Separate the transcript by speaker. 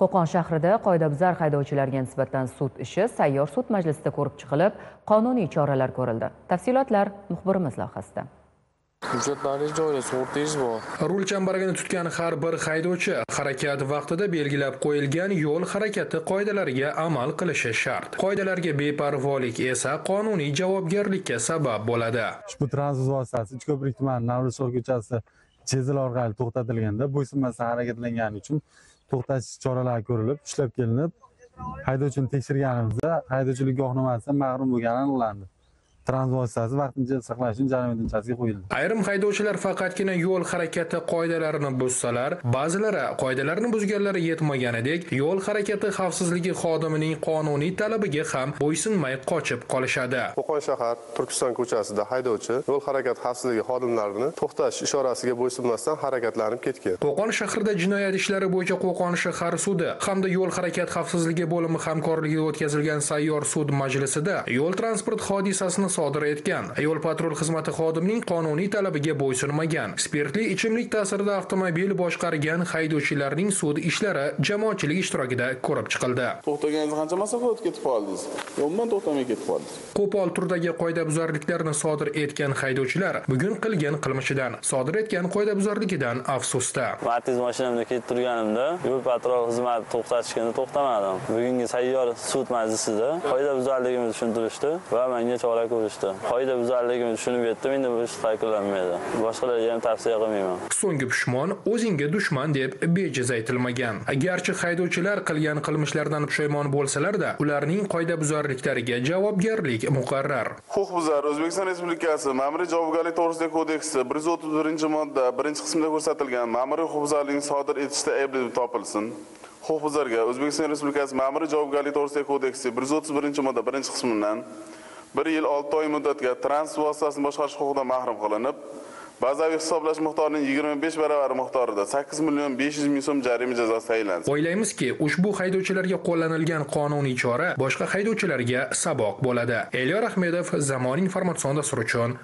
Speaker 1: Qo'qon shahrida qoidabuzar haydovchilarga nisbatan sud ishi sayyor sud majlisida ko'rib chiqilib, qonuniy choralar ko'rildi. Tafsilotlar muxbirimiz lavhasida.
Speaker 2: Hujjatlaringiz joyida, sug'urtangiz bor.
Speaker 3: Rul chambaragini tutgan har bir haydovchi harakat vaqtida belgilab qo'yilgan yo'l harakati qoidalariga amal qilishi shart. Qoidalarga beparvolik esa qonuniy javobgarlikka sabab bo'ladi.
Speaker 4: Ushbu transport vositasi Uchko'prik tumani Navro'zshoh ko'chasi Chezil orqali to'xtatilganda bo'ysunmasdan harakatlangani uchun to'xtatish choralari ko'rilib, ushlab kelinib, haydovchini tekshirganimizda haydovchilik guvohnomasidan mahrum bo'lgani aniqlandi. Transport vositasi vaqtincha saqlash uchun jarima tinchasiga qo'yildi.
Speaker 3: Ayrim haydovchilar faqatgina yo'l harakati qoidalarini buzsalar, ba'zilari qoidalarni buzganlari yetmaganidek, yo'l harakati xavfsizligi xodimining qonuniy talabiga ham bo'ysunmay qochib qolishadi.
Speaker 5: Qo'qon shahar Turkiston ko'chasida haydovchi yo'l harakati xavfsizligi xodimlarini to'xtash ishorasiga bo'ysunmasdan harakatlanib ketgan.
Speaker 3: Qo'qon shahrida jinoyat ishlari bo'yicha Qo'qon shahar sudi hamda yo'l harakati xavfsizligi bo'limi hamkorligida o'tkazilgan sayyor sud majlisida yo'l transport hodisasini sodir etgan yo'l patrul xizmati xodimining qonuniy talabiga bo'ysunmagan, spirtli ichimlik ta'sirida avtomobil boshqargan haydovchilarning sud ishlari jamoatchilik ishtirokida ko'rib chiqildi.
Speaker 2: To'xtaganingizda qancha masofa o'tib ketib qoldingiz? Umuman to'xtamay ketib qoldingiz.
Speaker 3: Qo'pol turdagi qoidabuzarliklarni sodir etgan haydovchilar bugun qilgan qilmishidan, sodir etgan qoidabuzarligidan afsusda.
Speaker 6: Matiz mashinamda ketib turganimda yo'l patrul xizmati to'xtatishganda to'xtamadim. Bugungi sayyor sud majlisida qoidabuzarligimni tushuntirishdi va menga chora ko'rishdi. Qoidabuzarligimni tushunib yetdim, endi bu ish takrorlanmaydi. Boshqalarga ham tavsiya qilmayman.
Speaker 3: So'nggi pushmon o'zingga dushman deb bejiz aytilmagan. Agarchi haydovchilar qilgan qilmishlaridan pushaymon bo'lsalar-da, ularning qoidabuzarliklariga javobgarlik muqarrar.
Speaker 2: Huquqbuzar O'zbekiston Respublikasi Ma'muriy javobgarlik to'g'risidagi kodeksi 131-modda 1-qismida ko'rsatilgan ma'muriy huquqbuzarlikni sodir etishda aybli deb topilsin. Huquqbuzarga O'zbekiston Respublikasi Ma'muriy javobgarlik to'g'risidagi kodeksi 131-modda 1-qismidan 1 yil 6 oy muddatga transport vositasini boshqarish huquqidan mahrum qilinib, bazaviy hisoblash miqdorining 25 baravari miqdorida 8.500.000 so'm jarima jazosi tayinlandi.
Speaker 3: O'ylaymizki, ushbu haydovchilarga qo'llanilgan qonuniy chora boshqa haydovchilarga saboq bo'ladi. Elyor Ahmedov, Zamon informatsion dasturi uchun.